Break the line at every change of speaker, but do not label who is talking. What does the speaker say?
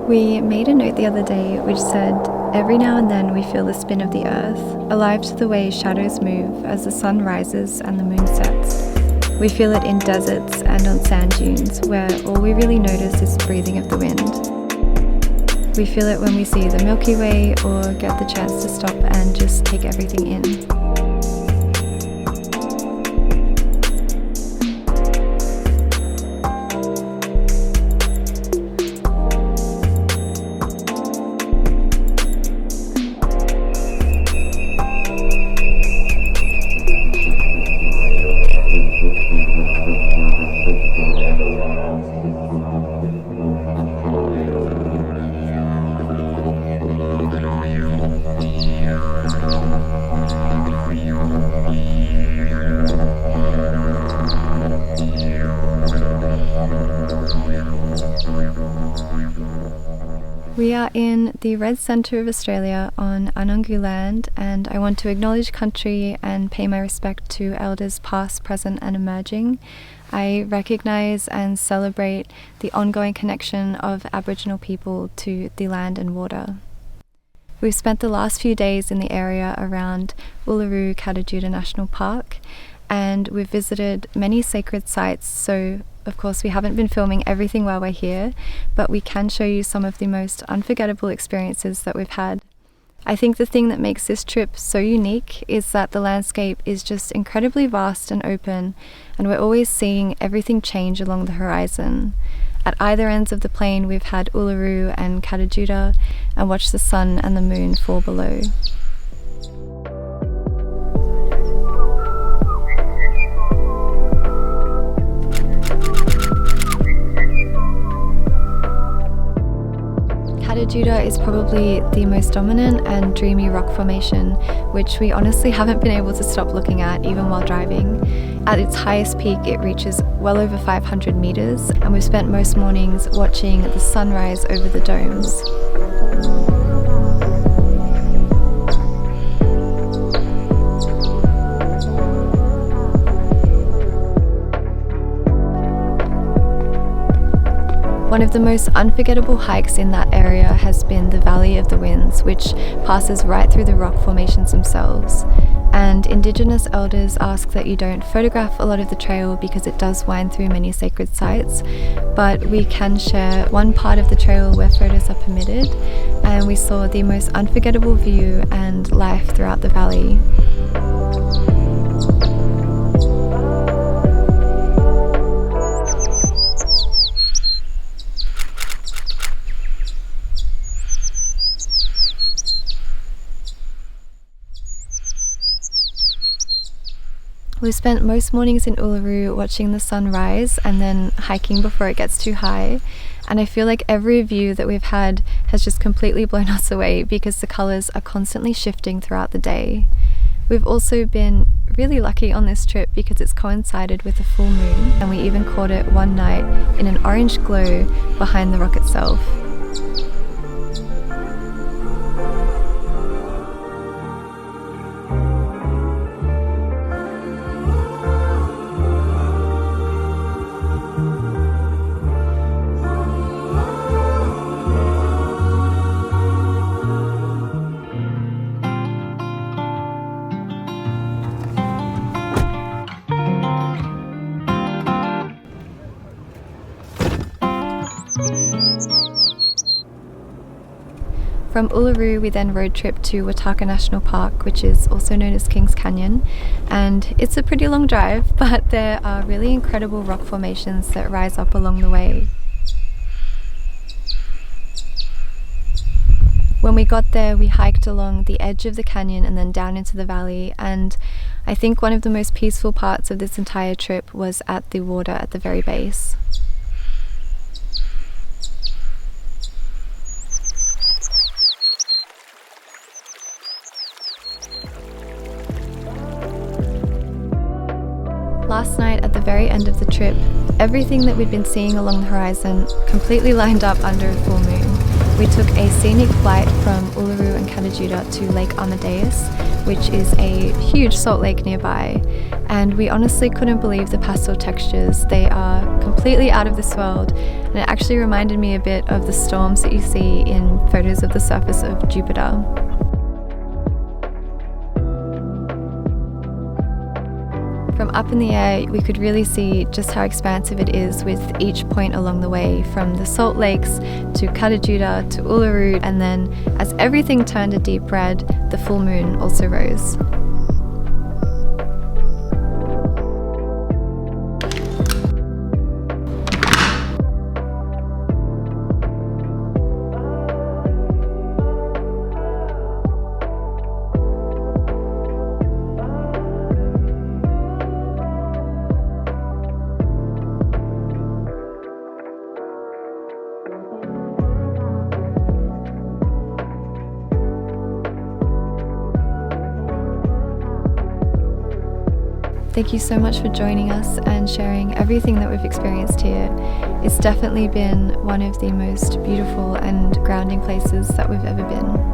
We made a note the other day which said, "Every now and then we feel the spin of the earth, alive to the way shadows move as the sun rises and the moon sets. We feel it in deserts and on sand dunes where all we really notice is the breathing of the wind. We feel it when we see the Milky Way or get the chance to stop and just take everything in." We are in the red centre of Australia on Anangu land, and I want to acknowledge country and pay my respect to elders past, present and emerging. I recognise and celebrate the ongoing connection of Aboriginal people to the land and water. We've spent the last few days in the area around Uluṟu and Kata Tjuṯa National Park, and we've visited many sacred sites, so of course we haven't been filming everything while we're here, but we can show you some of the most unforgettable experiences that we've had. I think the thing that makes this trip so unique is that the landscape is just incredibly vast and open, and we're always seeing everything change along the horizon. At either ends of the plain we've had Uluru and Kata Tjuṯa and watched the sun and the moon fall below. Kata Tjuṯa is probably the most dominant and dreamy rock formation, which we honestly haven't been able to stop looking at even while driving. At its highest peak it reaches well over 500 metres, and we've spent most mornings watching the sunrise over the domes. One of the most unforgettable hikes in that area has been the Valley of the Winds, which passes right through the rock formations themselves. And Indigenous elders ask that you don't photograph a lot of the trail because it does wind through many sacred sites, but we can share one part of the trail where photos are permitted, and we saw the most unforgettable view and life throughout the valley. We spent most mornings in Uluru watching the sun rise and then hiking before it gets too high, and I feel like every view that we've had has just completely blown us away because the colours are constantly shifting throughout the day. We've also been really lucky on this trip because it's coincided with a full moon, and we even caught it one night in an orange glow behind the rock itself. From Uluru we then road trip to Waṭaka National Park, which is also known as Kings Canyon, and it's a pretty long drive, but there are really incredible rock formations that rise up along the way. When we got there we hiked along the edge of the canyon and then down into the valley, and I think one of the most peaceful parts of this entire trip was at the water at the very base. Last night at the very end of the trip, everything that we'd been seeing along the horizon completely lined up under a full moon. We took a scenic flight from Uluru and Kata Tjuṯa to Lake Amadeus, which is a huge salt lake nearby. And we honestly couldn't believe the pastel textures. They are completely out of this world, and it actually reminded me a bit of the storms that you see in photos of the surface of Jupiter. From up in the air, we could really see just how expansive it is with each point along the way, from the salt lakes to Kata Tjuṯa to Uluru, and then as everything turned a deep red, the full moon also rose. Thank you so much for joining us and sharing everything that we've experienced here. It's definitely been one of the most beautiful and grounding places that we've ever been.